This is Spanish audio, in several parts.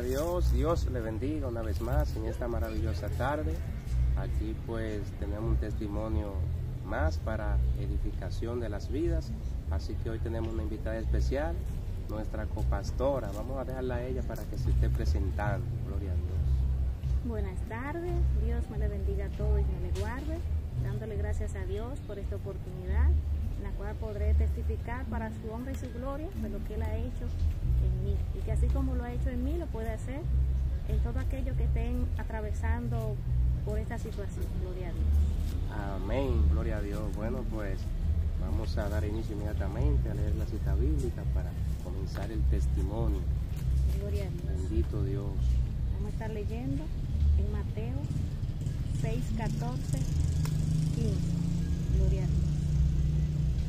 Dios, Dios le bendiga una vez más en esta maravillosa tarde. Aquí pues tenemos un testimonio más para edificación de las vidas, así que hoy tenemos una invitada especial, nuestra copastora. Vamos a dejarla a ella para que se esté presentando. Gloria a Dios. Buenas tardes, Dios me le bendiga a todos y me le guarde, dándole gracias a Dios por esta oportunidad en la cual podré testificar para su honra y su gloria de lo que Él ha hecho en mí, y que así como lo ha hecho en mí, lo puede hacer en todo aquello que estén atravesando por esta situación. Gloria a Dios. Amén, gloria a Dios. Bueno, pues vamos a dar inicio inmediatamente a leer la cita bíblica para comenzar el testimonio. Gloria a Dios. Bendito Dios. Vamos a estar leyendo en Mateo 6, 14, 15. Gloria a Dios.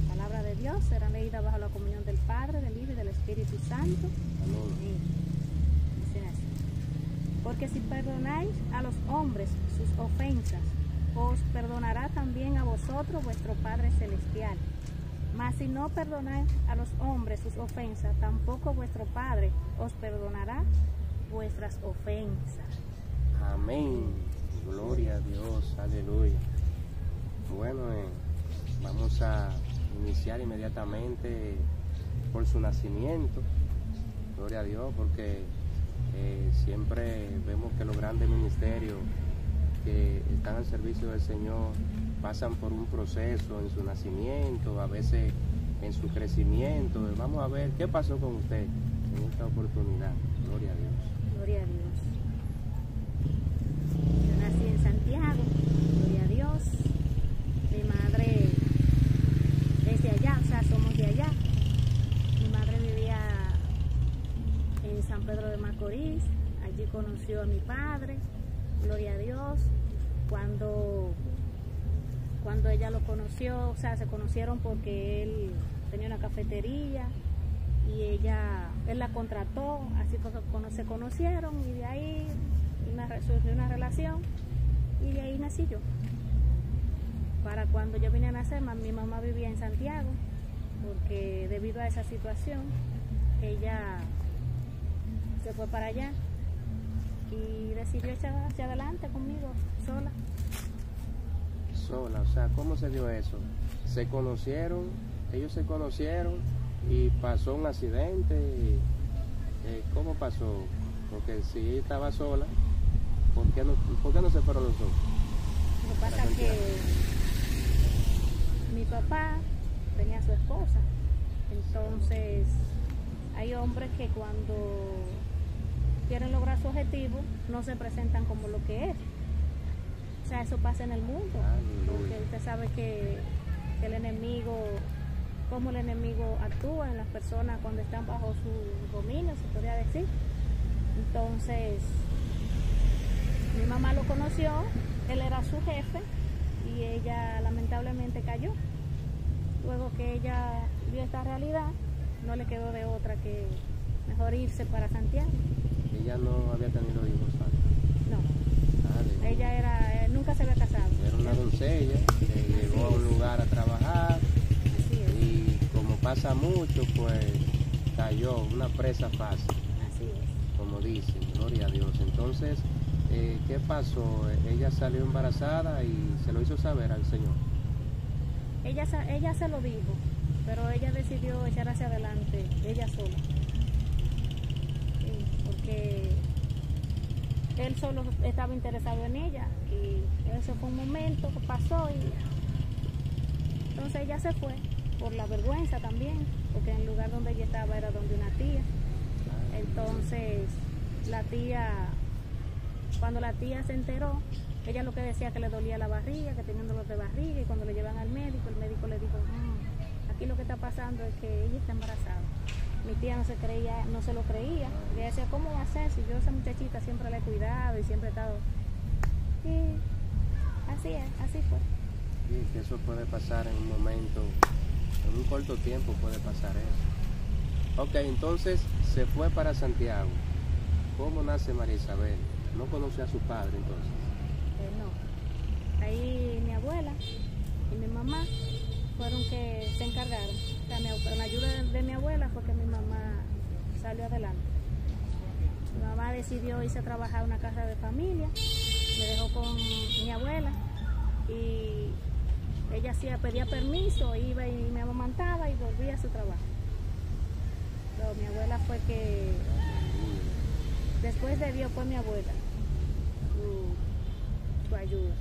La palabra de Dios será leída bajo la comunión del Padre, del Hijo y del Espíritu Santo. Amén. Dice así: porque si perdonáis a los hombres sus ofensas, os perdonará también a vosotros vuestro Padre Celestial. Mas si no perdonáis a los hombres sus ofensas, tampoco vuestro Padre os perdonará vuestras ofensas. Amén. Gloria a Dios. Aleluya. Bueno, vamos a iniciar inmediatamente por su nacimiento. Gloria a Dios, porque siempre vemos que los grandes ministerios que están al servicio del Señor pasan por un proceso en su nacimiento, a veces en su crecimiento. Vamos a ver qué pasó con usted en esta oportunidad. Gloria a Dios. Gloria a Dios. Yo nací en Santiago, gloria a Dios. Mi madre es de allá, o sea, somos de allá. Mi madre vivía en San Pedro de Macorís, allí conoció a mi padre, gloria a Dios. Cuando ella lo conoció, o sea, se conocieron porque él tenía una cafetería y él la contrató, así se conocieron, y de ahí surgió una relación y de ahí nací yo. Para cuando yo vine a nacer, mi mamá vivía en Santiago, porque debido a esa situación ella se fue para allá y decidió echar hacia adelante conmigo sola. Sola, o sea, ¿cómo se dio eso? Ellos se conocieron y pasó un accidente. ¿Cómo pasó? Porque si ella estaba sola, ¿por qué no se fueron los dos? Lo que pasa es que mi papá tenía a su esposa, entonces hay hombres que cuando quieren lograr su objetivo no se presentan como lo que es. O sea, eso pasa en el mundo, porque usted sabe que el enemigo, cómo el enemigo actúa en las personas cuando están bajo su dominio, se podría decir. Entonces, mi mamá lo conoció, él era su jefe y ella lamentablemente cayó. Luego que ella vio esta realidad, no le quedó de otra que mejor irse para Santiago. Ella no había tenido hijos antes. No. Ella nunca se había casado. Era una doncella que llegó a un lugar a trabajar y como pasa mucho, pues cayó, una presa fácil. Así es. Como dicen, gloria a Dios. Entonces, ¿qué pasó? Ella salió embarazada y se lo hizo saber al Señor. Ella se lo dijo, pero ella decidió echar hacia adelante, ella sola. Sí, porque él solo estaba interesado en ella y eso fue un momento que pasó y entonces ella se fue por la vergüenza también, porque en el lugar donde ella estaba era donde una tía. Entonces cuando la tía se enteró, ella lo que decía que le dolía la barriga, que tenía un dolor de barriga, y cuando le llevan al médico, el médico le dijo, aquí lo que está pasando es que ella está embarazada. Mi tía no se lo creía, le decía, ¿cómo va a ser si yo a esa muchachita siempre la he cuidado y siempre he estado? Y así es, así fue. Sí, que eso puede pasar en un momento, en un corto tiempo puede pasar eso. Ok, entonces se fue para Santiago. ¿Cómo nace María Isabel? ¿No conoció a su padre entonces? No. Ahí mi abuela y mi mamá fueron que se encargaron. O sea, con la ayuda de mi abuela fue que mi mamá salió adelante. Mi mamá decidió irse a trabajar a una casa de familia, me dejó con mi abuela y ella pedía permiso, iba y me amamantaba y volvía a su trabajo. Pero mi abuela fue que, después de Dios fue mi abuela, su ayuda.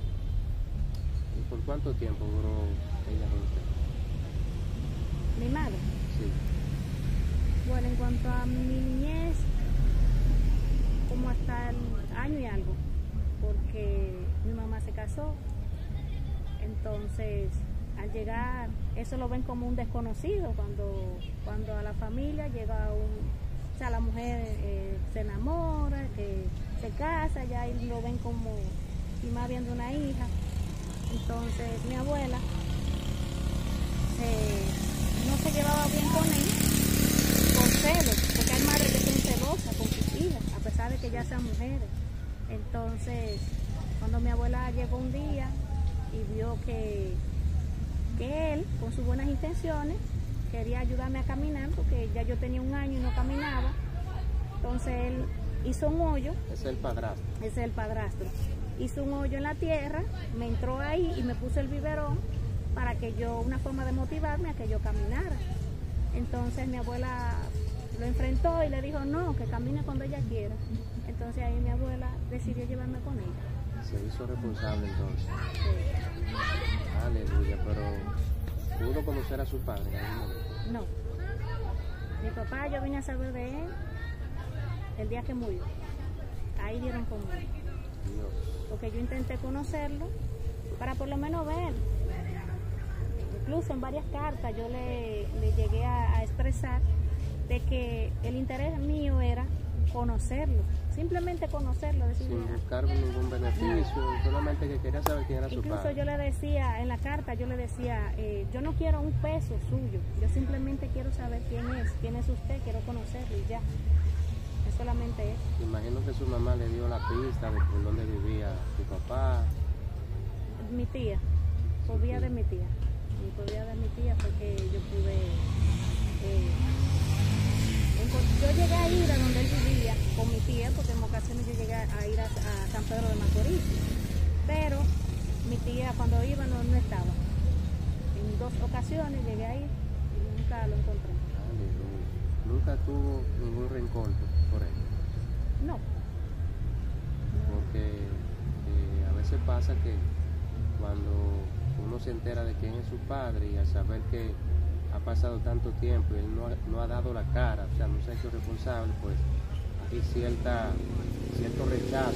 ¿Y por cuánto tiempo duró ella con usted? Mi madre. Sí. Bueno, en cuanto a mi niñez, como hasta el año y algo, porque mi mamá se casó, entonces al llegar, eso lo ven como un desconocido, cuando a la familia llega o sea, la mujer se enamora, que se casa, ya y lo ven como, y más viendo una hija. Entonces mi abuela no se llevaba bien con él, con celos, porque hay madres que son celosas con sus hijas, a pesar de que ya sean mujeres. Entonces, cuando mi abuela llegó un día y vio que él, con sus buenas intenciones, quería ayudarme a caminar, porque ya yo tenía 1 año y no caminaba, entonces él hizo un hoyo. Ese es el padrastro. Ese es el padrastro. Hizo un hoyo en la tierra, me entró ahí y me puso el biberón para que yo, una forma de motivarme a que yo caminara. Entonces mi abuela lo enfrentó y le dijo no, que camine cuando ella quiera. Entonces ahí mi abuela decidió llevarme con ella. Se hizo responsable entonces. Sí. Aleluya, pero ¿pudo conocer a su padre en algún momento? No. Mi papá, yo vine a saber de él el día que murió. Ahí dieron conmigo. Dios. Porque yo intenté conocerlo para por lo menos ver. Incluso en varias cartas yo le llegué a expresar de que el interés mío era conocerlo, simplemente conocerlo, decirle, Sin buscar ningún beneficio, solamente que quería saber quién era su incluso padre. yo le decía, en la carta yo le decía, yo no quiero un peso suyo, yo simplemente quiero saber quién es usted, quiero conocerlo y ya, es solamente eso. Imagino que su mamá le dio la pista de por dónde vivía su papá. Mi tía, por vía de mi tía, y por vía de mi tía fue que yo pude, yo llegué a ir a donde él vivía con mi tía, porque en ocasiones yo llegué a ir a San Pedro de Macorís, pero mi tía cuando iba no estaba. En 2 ocasiones llegué a ir y nunca lo encontré. Aleluya. Nunca tuvo ningún rencor por él. No. Porque a veces pasa que cuando uno se entera de quién es su padre y al saber que ha pasado tanto tiempo y él no ha dado la cara, o sea, no se ha hecho responsable, pues hay cierto rechazo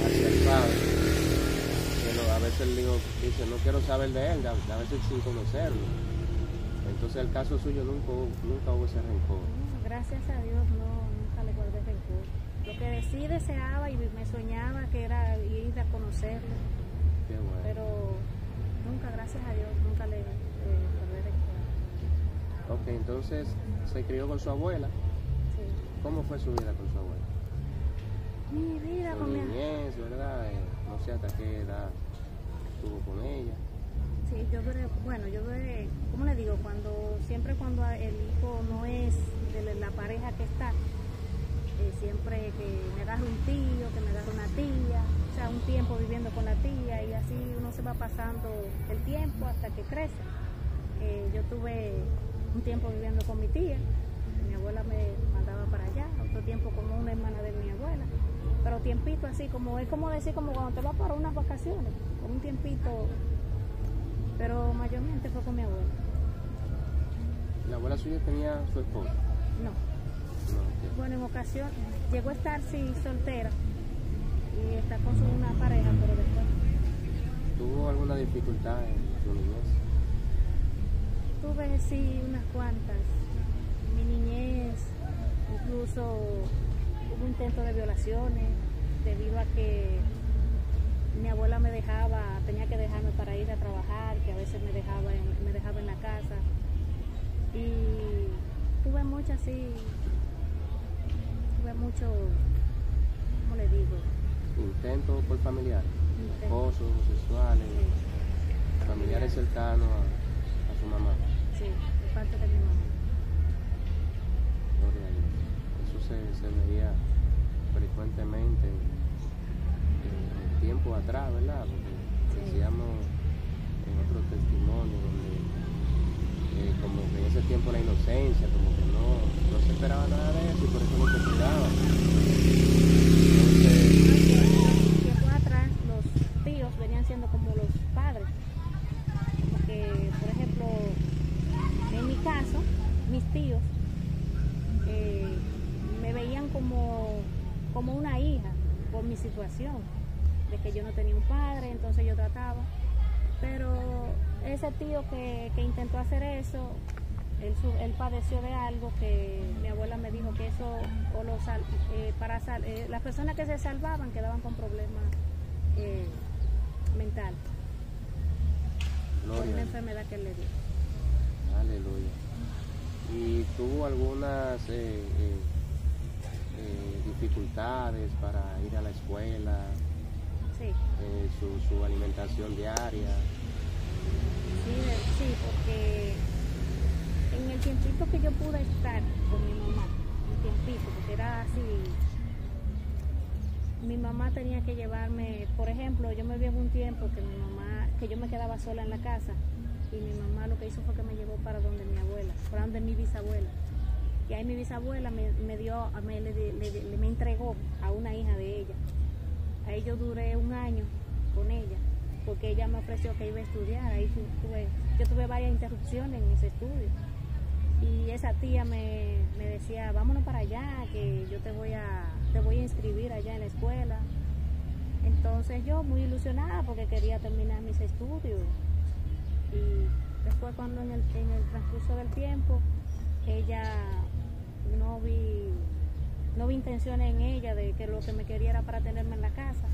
hacia el padre. Pero a veces el hijo dice, no quiero saber de él, a veces sin conocerlo. Entonces el caso suyo nunca hubo ese rencor. Gracias a Dios nunca le guardé rencor. Lo que sí deseaba y me soñaba que era ir a conocerlo. Qué bueno. Pero nunca, gracias a Dios, nunca le guardé rencor. Ok, entonces se crió con su abuela. Sí. ¿Cómo fue su vida con su abuela? Mi vida Su con mi niñez, ¿verdad? No sé hasta qué edad estuvo con ella. Sí, yo duré, ¿cómo le digo? Siempre cuando el hijo no es de la pareja que está, siempre que me agarra un tío, que me agarra una tía, o sea, un tiempo viviendo con la tía y así uno se va pasando el tiempo hasta que crece. Yo tuve un tiempo viviendo con mi tía, mi abuela me mandaba para allá, otro tiempo con una hermana de mi abuela, pero tiempito así, es como decir como cuando te vas para unas vacaciones, con un tiempito, pero mayormente fue con mi abuela. ¿La abuela suya tenía su esposo? No. No, ok. Bueno, en ocasión llegó a estar sí soltera y está con una pareja, pero después ¿Tuvo alguna dificultad en su niñez? tuve sí unas cuantas. Mi niñez, incluso hubo intento de violaciones debido a que mi abuela me dejaba, tenía que dejarme para ir a trabajar, que a veces me dejaba en la casa. Y tuve mucho, ¿cómo le digo? ¿Intentos por familiares? Intento. Acosos sexuales, Sí, familiares cercanos a su mamá. sí, de parte de mi mamá. Gloria a Dios. eso se veía frecuentemente tiempo atrás, ¿verdad? Porque decíamos en otro testimonio donde como que en ese tiempo la inocencia, como que no se esperaba nada de eso y por eso no se cuidaba. Tiempo atrás los tíos venían siendo como los padres. Como que, por ejemplo, en mi caso, mis tíos me veían como una hija por mi situación, de que yo no tenía un padre, entonces yo trataba. Pero ese tío que intentó hacer eso, él padeció de algo que mi abuela me dijo que eso, o las personas que se salvaban quedaban con problemas mentales. Por una enfermedad que él le dio. Aleluya. ¿Y tuvo algunas dificultades para ir a la escuela? Sí. Su alimentación diaria. Sí, porque en el tiempito que yo pude estar con mi mamá, un tiempito, porque era así, mi mamá tenía que llevarme, por ejemplo, yo me vi en un tiempo que yo me quedaba sola en la casa y mi mamá lo que hizo fue que me llevó para donde mi abuela, para donde mi bisabuela. Y ahí mi bisabuela me entregó a una hija de ella. Ahí yo duré un año con ella, porque ella me ofreció que iba a estudiar. Ahí yo tuve varias interrupciones en ese estudio. Y esa tía me decía, vámonos para allá, que yo te voy a inscribir allá en la escuela. Entonces yo muy ilusionada porque quería terminar mis estudios. Y después cuando en el transcurso del tiempo, ella no vi intenciones en ella de que lo que me quería era para tenerme en la casa.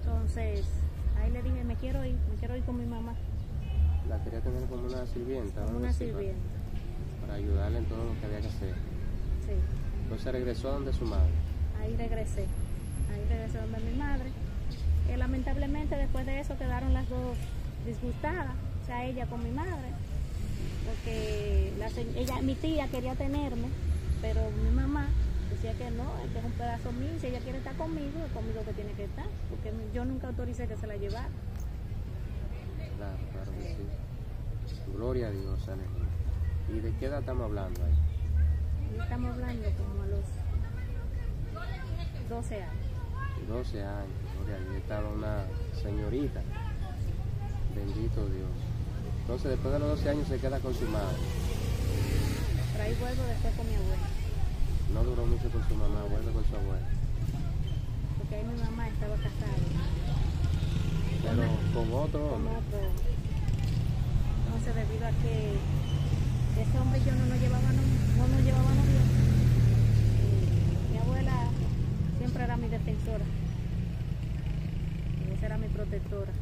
Entonces ahí le dije, me quiero ir con mi mamá. La quería tener como una sirvienta. Como una sirvienta. Para ayudarle en todo lo que había que hacer. Sí. Entonces regresó donde su madre. Ahí regresé donde mi madre. Lamentablemente después de eso quedaron las dos disgustadas, o sea, ella con mi madre, porque mi tía quería tenerme, pero mi mamá decía que no, que es un pedazo mío, si ella quiere estar conmigo, es conmigo que tiene que estar, porque yo nunca autoricé que se la llevara. Claro que sí. Gloria a Dios, aleluya. ¿Y de qué edad estamos hablando ahí? Estamos hablando como a los 12 años. 12 años, gloria a Dios. Estaba una señorita. Bendito Dios. Entonces, después de los 12 años se queda con su madre. Pero ahí vuelvo después con mi abuela. No duró mucho con su mamá, vuelve con su abuela. Porque ahí mi mamá estaba casada. Pero con otro hombre. Con otro. Entonces, debido a que ese hombre y yo no nos llevábamos bien, mi abuela siempre era mi defensora. Esa era mi protectora.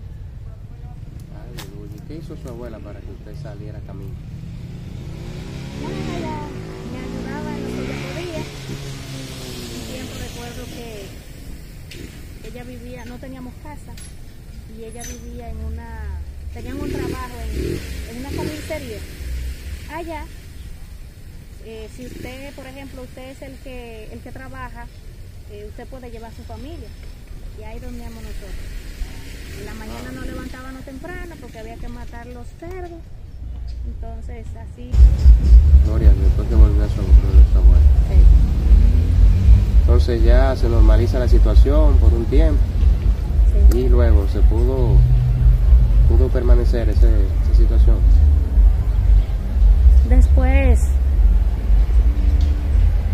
Aleluya. ¿Y qué hizo su abuela para que usted saliera a camino? Ella me ayudaba en lo que ella podía. Un tiempo recuerdo que ella vivía, no teníamos casa, y ella vivía tenían un trabajo en una comisaría. Allá, si usted, por ejemplo, usted es el que trabaja, usted puede llevar a su familia, y ahí dormíamos nosotros. En la mañana nos levantábamos temprano porque había que matar los cerdos. Entonces, así. Gloria a Dios, después que volvió a su abuela. Sí. Entonces ya se normaliza la situación por un tiempo. Sí. Y luego se pudo permanecer esa situación. Después,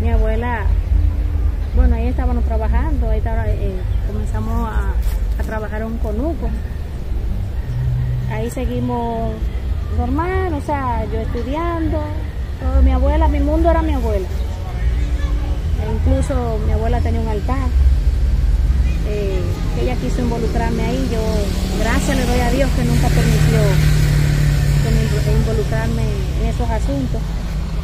mi abuela, bueno, ahí estábamos trabajando, comenzamos a trabajar un conuco. Ahí seguimos normal, o sea, yo estudiando, todo, mi abuela, mi mundo era mi abuela. Incluso mi abuela tenía un altar, que ella quiso involucrarme ahí. Yo, gracias le doy a Dios que nunca permitió involucrarme en esos asuntos,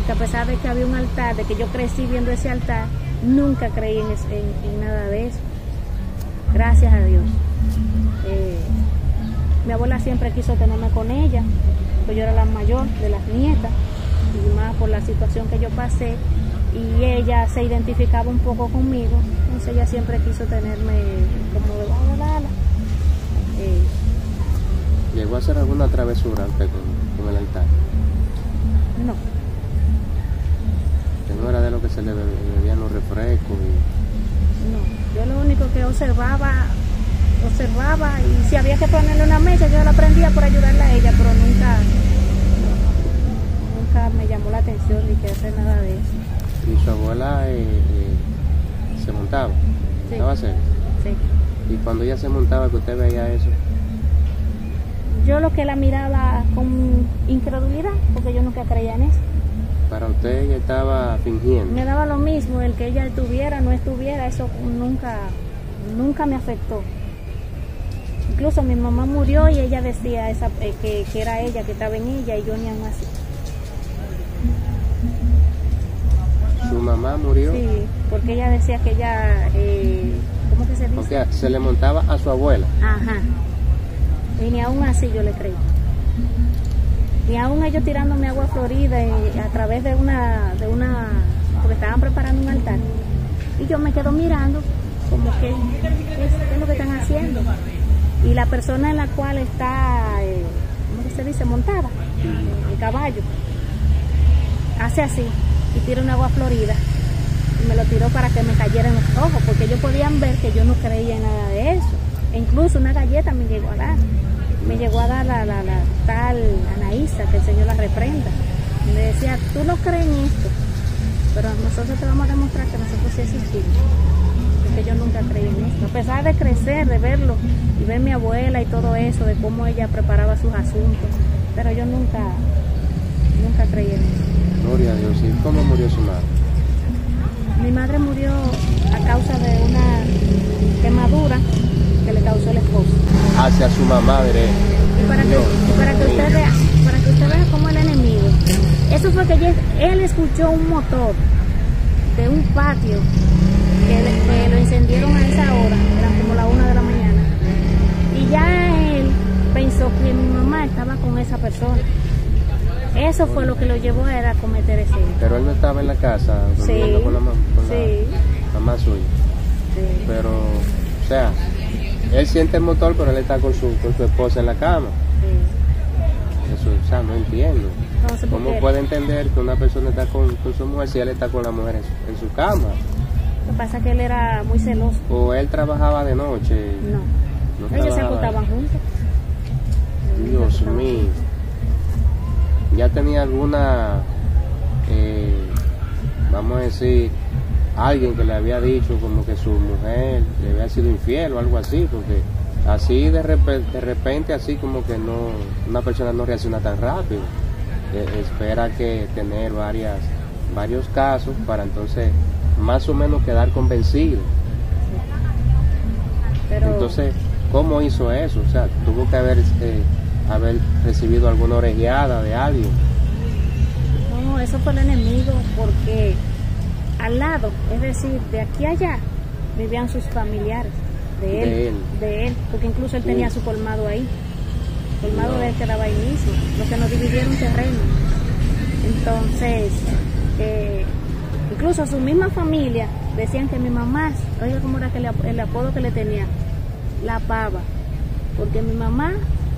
que a pesar de que había un altar, de que yo crecí viendo ese altar, nunca creí en nada de eso. Gracias a Dios. Mi abuela siempre quiso tenerme con ella, pues yo era la mayor de las nietas, y más por la situación que yo pasé, y ella se identificaba un poco conmigo, entonces ella siempre quiso tenerme como debajo del ala. ¿Llegó a hacer alguna travesura usted con el altar? No, Que no era de lo que se le bebían los refrescos no, yo lo único que observaba y si había que ponerle una mesa yo la prendía por ayudarla a ella, pero nunca me llamó la atención ni que hacer nada de eso. y su abuela se montaba, Sí. ¿estaba cerca? Sí. Y cuando ella se montaba, que usted veía eso, Yo lo que la miraba con incredulidad, porque yo nunca creía en eso. para usted ella estaba fingiendo. Me daba lo mismo, el que ella estuviera, no estuviera, eso nunca me afectó. Incluso mi mamá murió y ella decía que era ella, que estaba en ella y yo ni aún así. Su mamá murió Sí, porque ella decía que ella, ¿cómo que se dice? porque se le montaba a su abuela. Ajá. Y ni aún así yo le creí. Ni aún ellos tirándome agua florida a través de una, porque estaban preparando un altar. Y yo me quedo mirando como que, ¿qué es lo que están haciendo? Y la persona en la cual está, ¿cómo que se dice? Montada, el caballo, hace así y tira un agua florida. Y me lo tiró para que me cayera en los ojos, porque ellos podían ver que yo no creía en nada de eso. E incluso una galleta me llegó a dar. Me llegó a dar la tal Anaísa, que el Señor la reprenda. Y me decía, tú no crees en esto, pero nosotros te vamos a demostrar que nosotros sí existimos. Porque yo nunca creí en esto. A pesar de crecer, de verlo, y ver mi abuela y todo eso, de cómo ella preparaba sus asuntos, pero yo nunca creí en eso. Gloria a Dios. ¿Y cómo murió su madre? Mi madre murió a causa de una quemadura que le causó el esposo. Hacia su mamá, veré. Y para que usted vea cómo el enemigo. Eso fue que él escuchó un motor de un patio que lo encendieron a esa hora, era como la 1 de la mañana. Y ya él pensó que mi mamá estaba con esa persona. Eso fue lo que lo llevó a él a cometer ese hecho. Pero él no estaba en la casa durmiendo Sí, con la sí. mamá suya. Sí. Pero, o sea, él siente el motor, pero él está con su esposa en la cama. Sí. Eso, o sea, no entiendo. Entonces, ¿Cómo porque puede entender que una persona está con su mujer si él está con la mujer en su cama? lo que pasa es que él era muy celoso. O él trabajaba de noche. No. Ellos se trabajaba. acostaban juntos. Dios mío. Ya tenía alguna, vamos a decir, alguien que le había dicho como que su mujer le había sido infiel o algo así, porque así de repente así como que no, una persona no reacciona tan rápido. Espera que tener varios casos para entonces más o menos quedar convencido. Pero Entonces, ¿cómo hizo eso? O sea, tuvo que haber recibido alguna orejeada de alguien. no, eso fue el enemigo, porque al lado, es decir, de aquí a allá, vivían sus familiares, de él, porque incluso él tenía su colmado ahí. El colmado de él quedaba ahí mismo, lo que nos dividieron terreno. Entonces, incluso su misma familia decían que mi mamá, oiga cómo era que el apodo que le tenía, la pava, porque mi mamá,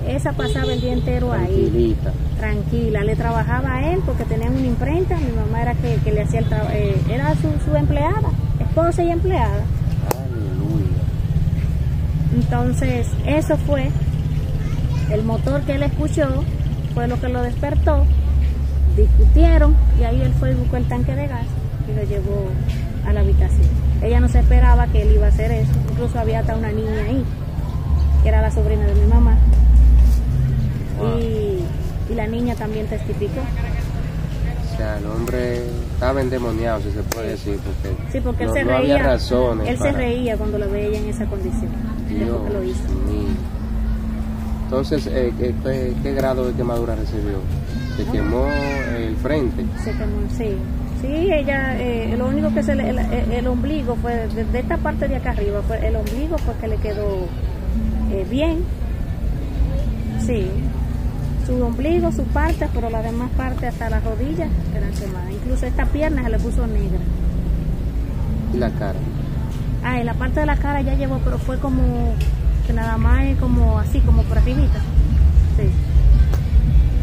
esa pasaba el día entero ahí, tranquila, le trabajaba a él porque tenían una imprenta, mi mamá era que le hacía el trabajo, era su empleada, esposa y empleada. Aleluya. Entonces, eso fue el motor que él escuchó, fue lo que lo despertó, discutieron y ahí él fue y buscó el tanque de gas y lo llevó a la habitación. Ella no se esperaba que él iba a hacer eso, incluso había hasta una niña ahí, que era la sobrina de mi mamá. Wow. Y la niña también testificó. O sea, el hombre estaba endemoniado, si se puede decir, porque, Sí, porque él se no reía. había razones. Él se reía cuando lo veía en esa condición. Dios Eso que lo hizo. mío. Entonces, ¿qué grado de quemadura recibió? ¿Se quemó el frente? Se quemó, sí. Sí, ella, lo único que el ombligo fue, de esta parte de acá arriba, fue el ombligo fue que le quedó bien. Sí. su ombligo, su parte, pero la demás parte hasta las rodillas eran quemadas. Incluso esta pierna se le puso negra. ¿Y la cara? Ah, y la parte de la cara ya llevó, pero fue como que nada más es como así, como por arribita. Sí.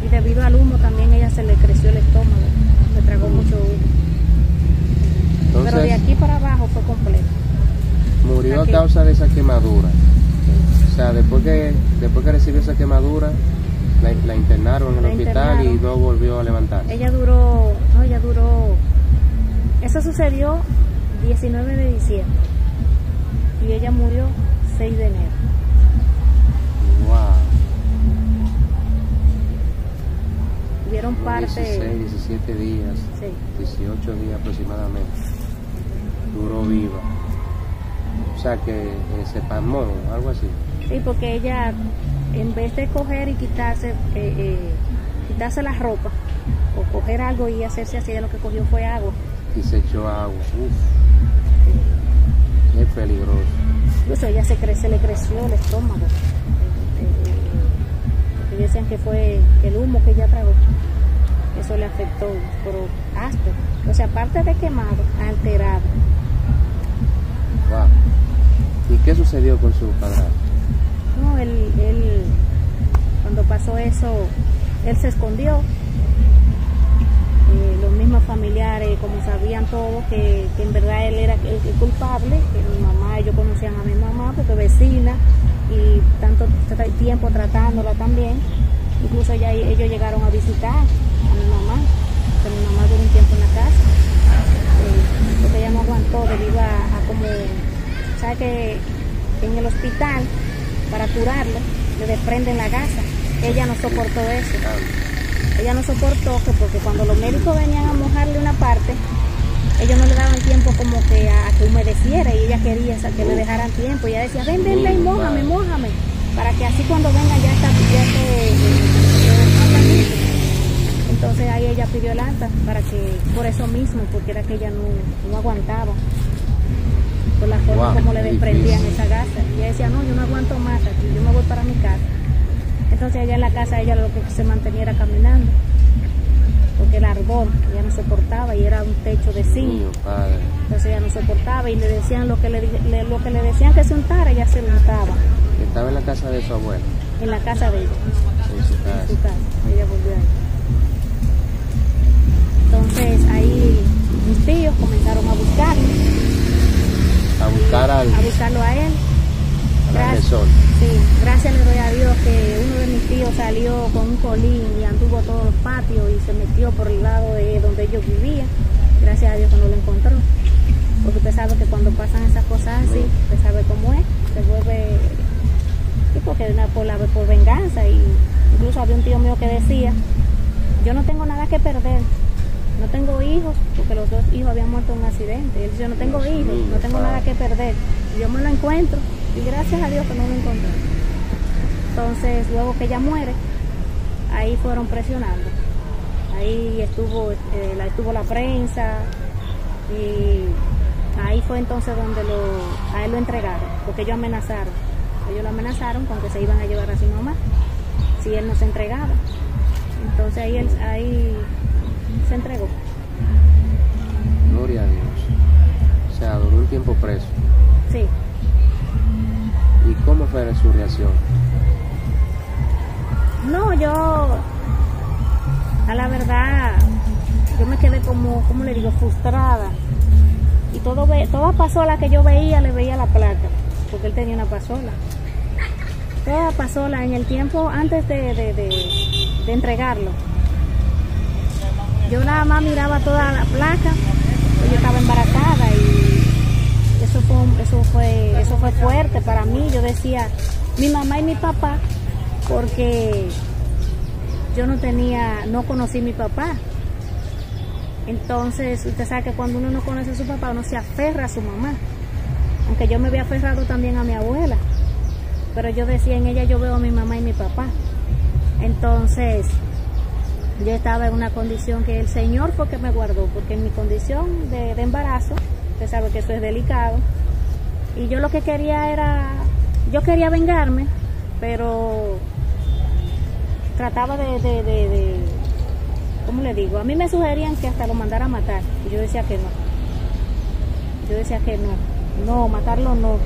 Y debido al humo también ella se le creció el estómago, le tragó mucho humo. Entonces, pero de aquí para abajo fue completo. Murió Aquí. a causa de esa quemadura. O sea, después que recibió esa quemadura, la internaron en el hospital y no volvió a levantarse. Ella duró, eso sucedió 19 de diciembre y ella murió 6 de enero. Wow. Hubieron parte... 16, 17 días, Sí. 18 días aproximadamente. Duró viva. O sea que se pasmó, algo así. Sí, porque ella, en vez de coger y quitarse la ropa, o coger algo y hacerse así, ella lo que cogió fue agua. Y se echó agua. Uf. Qué peligroso. Incluso ella se le creció el estómago. Porque decían que fue el humo que ella tragó. Eso le afectó, pero áspero. O sea, aparte de quemado, alterado. Wow. ¿Y qué sucedió con su padrastro? No, él cuando pasó eso, él se escondió. Los mismos familiares, como sabían todos, que en verdad él era el culpable, que mi mamá, ellos conocían a mi mamá porque vecina y tanto tiempo tratándola también. Incluso ellos llegaron a visitar a mi mamá, que mi mamá duró un tiempo en la casa, porque ella no aguantó debido a como, sabe que en el hospital, para curarlo, le desprenden la gasa. Ella no soportó eso. Ella no soportó porque cuando los médicos venían a mojarle una parte, ellos no le daban tiempo como que a que humedeciera y ella quería que le dejaran tiempo. Y ella decía, ven, mójame, para que así cuando venga ya esté entonces ahí ella pidió el alta por eso mismo, porque era que ella no aguantaba por la forma como le desprendían esa gasa. Y ella decía, no, yo no aguanto más aquí, yo me voy para mi casa. Entonces allá en la casa ella lo que se mantenía era caminando, porque el árbol ella no soportaba y era un techo de zinc. Entonces ella no soportaba y le decían lo que le decían que se untara, ella se lo untaba. ¿Estaba en la casa de su abuela? En la casa de ella. En su casa. En su casa. Ella volvió ahí. Entonces ahí mis tíos comenzaron a buscarlo. A buscarlo a él. Sí, gracias le doy a Dios que uno de mis tíos salió con un colín y anduvo todos los patios y se metió por el lado de donde ellos vivían. Gracias a Dios que no lo encontró. Porque usted sabe que cuando pasan esas cosas así, usted sabe cómo es, se vuelve porque por venganza. Y incluso había un tío mío que decía, yo no tengo nada que perder, no tengo hijos, porque los 2 hijos habían muerto en un accidente. Y él dice, yo no tengo hijos, no tengo nada que perder, y yo me lo encuentro. Y gracias a Dios que no lo encontré. Entonces, luego que ella muere, ahí fueron presionando. Ahí estuvo la prensa y ahí fue entonces donde a él lo entregaron, porque ellos amenazaron. Ellos lo amenazaron con que se iban a llevar a su mamá si él no se entregaba. Entonces ahí se entregó. Gloria a Dios. O sea, duró un tiempo preso. Sí. ¿Y cómo fue su reacción? No, a la verdad, yo me quedé como le digo, frustrada. Y toda pasola que yo veía, le veía la placa, porque él tenía una pasola. Toda pasola en el tiempo antes de entregarlo. Yo nada más miraba toda la placa, yo estaba embarazada y eso fue fuerte para mí. Yo decía, mi mamá y mi papá, porque yo no conocí a mi papá. Entonces, usted sabe que cuando uno no conoce a su papá, uno se aferra a su mamá. Aunque yo me había aferrado también a mi abuela. Pero yo decía, en ella yo veo a mi mamá y mi papá. Entonces, yo estaba en una condición que el Señor fue que me guardó, porque en mi condición de embarazo, usted sabe que eso es delicado, y yo lo que quería yo quería vengarme, pero trataba ¿cómo le digo? A mí me sugerían que hasta lo mandara a matar. Y yo decía que no. No, matarlo no.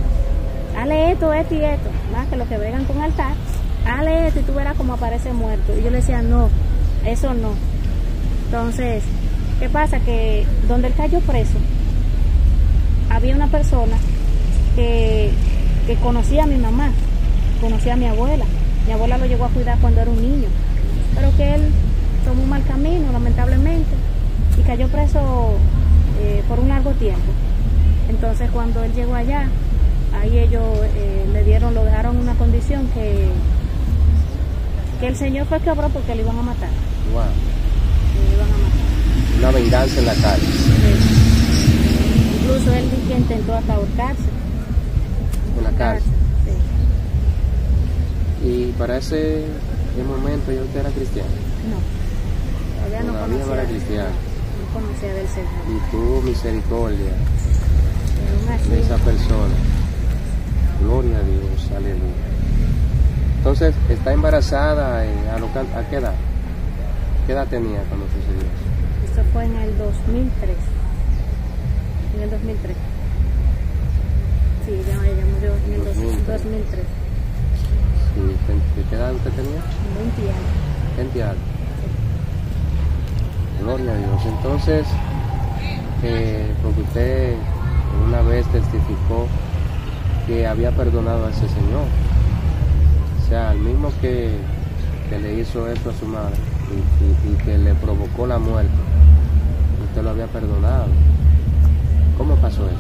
Hale esto y esto. Más que lo que bregan con altar. Hale esto y tú verás cómo aparece muerto. Y yo le decía, no, eso no. Entonces, ¿qué pasa? Que donde él cayó preso, había una persona que conocía a mi mamá, conocía a mi abuela. Mi abuela lo llegó a cuidar cuando era un niño. Pero que él tomó un mal camino, lamentablemente, y cayó preso por un largo tiempo. Entonces, cuando él llegó allá, ahí ellos lo dejaron en una condición que el Señor fue que obró porque le iban a matar. Wow. Le iban a matar. Una venganza en la calle. Sí. Incluso él dice que intentó hasta ahorcarse. En la cárcel. Sí. Y para ese momento ya usted era cristiano. No. Todavía no era cristiano. No conocía del Señor. Y tuvo misericordia Pero de esa persona. Gloria a Dios, aleluya. Entonces, ¿está embarazada a qué edad? ¿Qué edad tenía cuando sucedió eso? Esto fue en el 2003. En el 2003. Sí, ella murió en el 2003. Sí, ¿qué edad usted tenía? 20 años. 20 años. Gloria a Dios. Entonces, porque usted una vez testificó que había perdonado a ese señor. O sea, el mismo que le hizo esto a su madre y que le provocó la muerte, usted lo había perdonado. ¿Cómo pasó eso?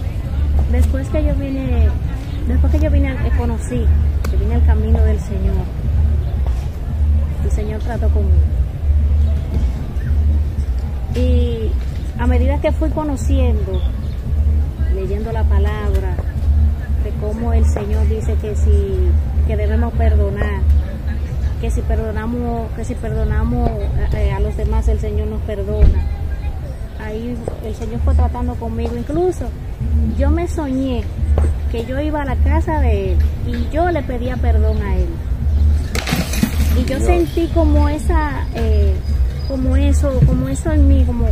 Después que yo vine, conocí, que vine al camino del Señor, el Señor trató conmigo. Y a medida que fui conociendo, leyendo la palabra, de cómo el Señor dice que debemos perdonar, que si perdonamos a los demás, el Señor nos perdona. Ahí el Señor fue tratando conmigo. Incluso yo me soñé que yo iba a la casa de él y yo le pedía perdón a él. Y yo sentí como eso en mí, como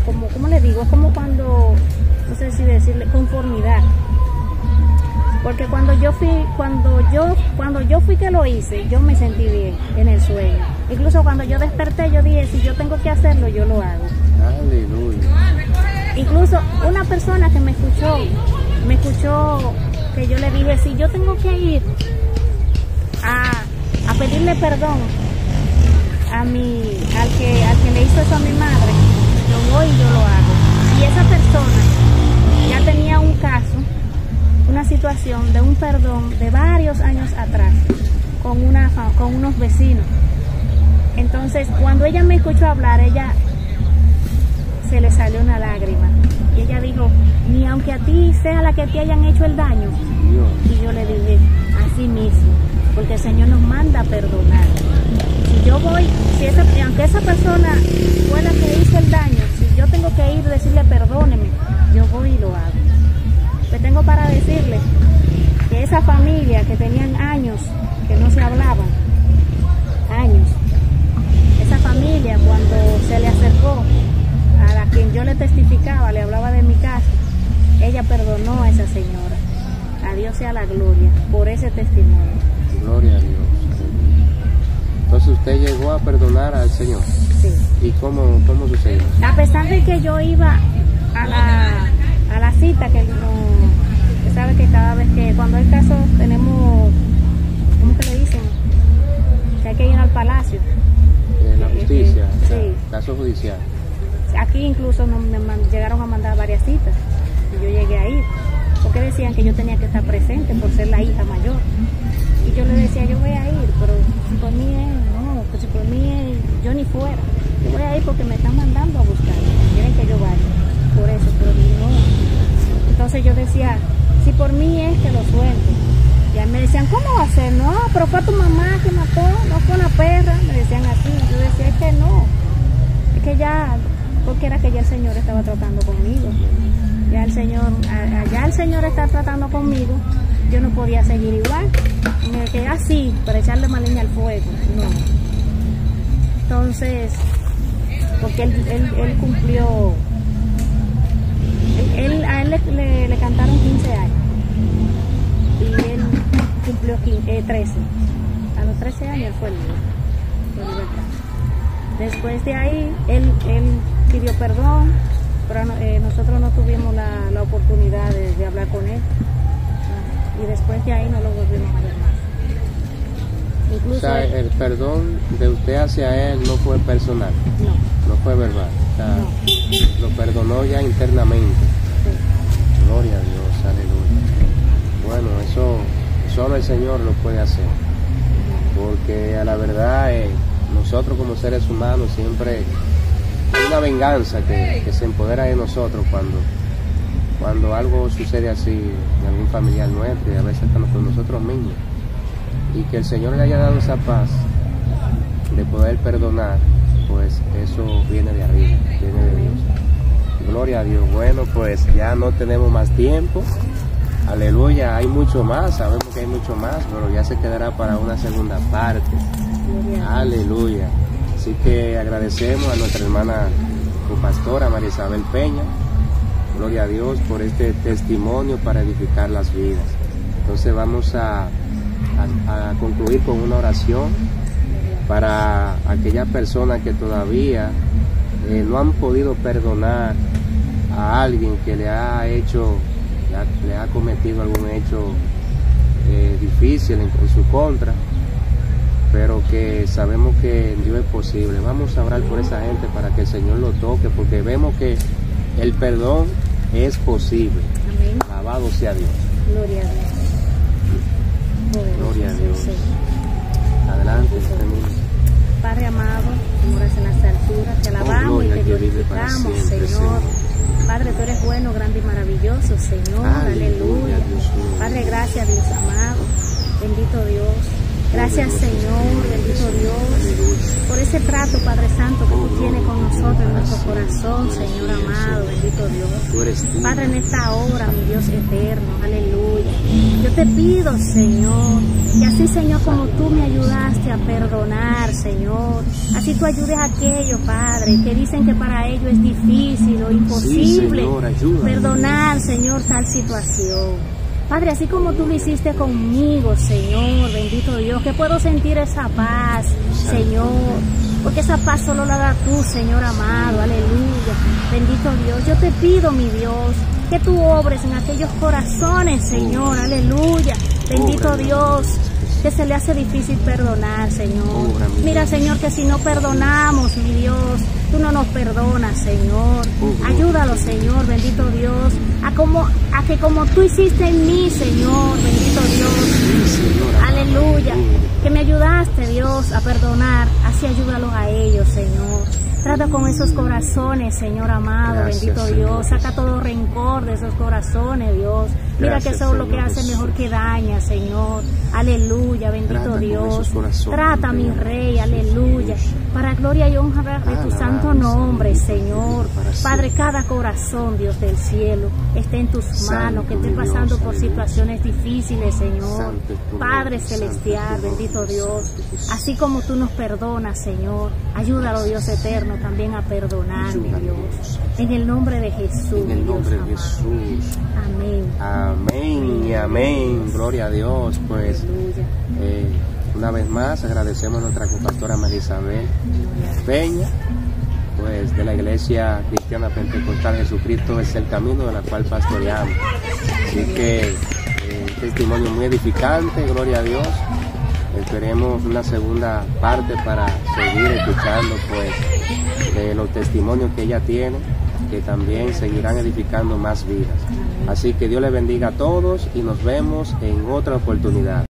le digo, es como cuando, no sé si decirle, conformidad. Porque cuando yo fui que lo hice, yo me sentí bien en el sueño. Incluso cuando yo desperté, yo dije, si yo tengo que hacerlo, yo lo hago. Aleluya. Incluso una persona que me escuchó que yo le dije, si yo tengo que ir a pedirle perdón al que le hizo eso a mi madre, yo voy y yo lo hago. Y esa persona ya tenía un caso, una situación de un perdón de varios años atrás con unos vecinos. Entonces, cuando ella me escuchó hablar, ella se le salió una lágrima y ella dijo, ni aunque a ti sea la que te hayan hecho el daño. Y yo le dije, así mismo, porque el Señor nos manda a perdonar. Si yo voy, aunque esa persona fue la que hizo el daño, si yo tengo que ir y decirle perdóneme, yo voy y lo hago. Pues tengo para decirle que esa familia que tenían años que no se hablaban, años, esa familia cuando se le acercó a la quien yo le testificaba, le hablaba de mi caso, ella perdonó a esa señora. A Dios sea la gloria por ese testimonio. Gloria a Dios. Entonces usted llegó a perdonar al Señor. Sí. ¿Y cómo sucedió? A pesar de que yo iba a la cita, que sabe que cada vez que cuando hay casos tenemos, ¿cómo que le dicen? Que hay que ir al palacio. La justicia, sí. Caso judicial. Aquí incluso llegaron a mandar varias citas y yo llegué a ir, porque decían que yo tenía que estar presente por ser la hija mayor. Y yo le decía, yo voy a ir, pero si por mí si por mí yo ni fuera. Yo voy a ir porque me están mandando a buscar, quieren que yo vaya, por eso, pero no. Entonces yo decía, si por mí es que lo suelto. Y ahí me decían, ¿cómo va a ser? No, pero fue tu mamá que mató, no fue una perra. Me decían así. Yo decía, es que no, es que ya, porque era que ya el Señor estaba tratando conmigo. Ya el Señor está tratando conmigo. Yo no podía seguir igual. Me quedé así, para echarle más leña al fuego. No. Entonces, porque él cumplió, a él le cantaron 15 años y él cumplió 13. A los 13 años fue libre de libertad. Después de ahí, él pidió perdón, pero nosotros no tuvimos la oportunidad de hablar con él. Y después de ahí no lo volvimos a ver más. Incluso o sea, el perdón de usted hacia él no fue personal, no fue verbal, o sea, lo perdonó ya internamente. Sí. Gloria a Dios, aleluya. Bueno, eso solo el Señor lo puede hacer, porque a la verdad nosotros como seres humanos siempre hay una venganza que se empodera de nosotros cuando algo sucede así en algún familiar nuestro y a veces hasta con nosotros mismos. Y que el Señor le haya dado esa paz de poder perdonar, pues eso viene de arriba, viene de Dios. Gloria a Dios. Bueno, pues ya no tenemos más tiempo. Aleluya, hay mucho más, sabemos que hay mucho más, pero ya se quedará para una segunda parte. Aleluya. Así que agradecemos a nuestra hermana copastora María Isabel Peña. Gloria a Dios por este testimonio para edificar las vidas. Entonces vamos a concluir con una oración para aquellas personas que todavía no han podido perdonar a alguien que le ha cometido algún hecho difícil en su contra, pero que sabemos que en Dios es posible. Vamos a orar por esa gente para que el Señor lo toque, porque vemos que el perdón es posible. Amén. Alabado sea Dios. Gloria a Dios. Gloria a Dios. Adelante, Padre amado, que moras en las alturas, te alabamos y te glorificamos, Señor. Padre, tú eres bueno, grande y maravilloso, Señor. Aleluya. Padre, gracias, Dios amado. Bendito Dios. Gracias, Señor, bendito Dios, por ese trato, Padre Santo, que tú tienes con nosotros en nuestro corazón, Señor amado, bendito Dios. Padre, en esta hora, mi Dios eterno, aleluya. Yo te pido, Señor, que así, Señor, como tú me ayudaste a perdonar, Señor, así tú ayudes a aquellos, Padre, que dicen que para ellos es difícil o imposible perdonar, Señor, tal situación. Padre, así como tú lo hiciste conmigo, Señor, bendito Dios, que puedo sentir esa paz, Señor, porque esa paz solo la da tú, Señor amado, aleluya, bendito Dios. Yo te pido, mi Dios, que tú obres en aquellos corazones, Señor, aleluya, bendito Dios, que se le hace difícil perdonar, Señor. Mira, Señor, que si no perdonamos, mi Dios, tú no nos perdonas, Señor. Ayúdalo, Señor, bendito Dios, a que como tú hiciste en mí, Señor, bendito Dios, aleluya, que me ayudaste, Dios, a perdonar, así ayúdalos a ellos, Señor. Trata con esos corazones, Señor amado, bendito Dios. Saca todo rencor de esos corazones, Dios. Mira que eso es lo que hace mejor que daña, Señor. Aleluya, bendito Dios. Trata, mi Rey, aleluya. Para gloria y honra de tu santo nombre, Señor. Padre, cada corazón, Dios del cielo, esté en tus manos, que esté pasando por situaciones difíciles, Señor. Padre celestial, bendito Dios. Así como tú nos perdonas, Señor, ayúdalo, Dios eterno, también a perdonar, mi Dios. En el nombre de Jesús, en el nombre de Jesús. Amén. Amén y amén. Gloria a Dios. Pues una vez más agradecemos a nuestra pastora María Isabel Peña, pues de la Iglesia Cristiana Pentecostal Jesucristo es el camino, de la cual pastoreamos. Así que testimonio muy edificante, gloria a Dios. Esperemos una segunda parte para seguir escuchando pues de los testimonios que ella tiene, que también seguirán edificando más vidas. Así que Dios les bendiga a todos y nos vemos en otra oportunidad.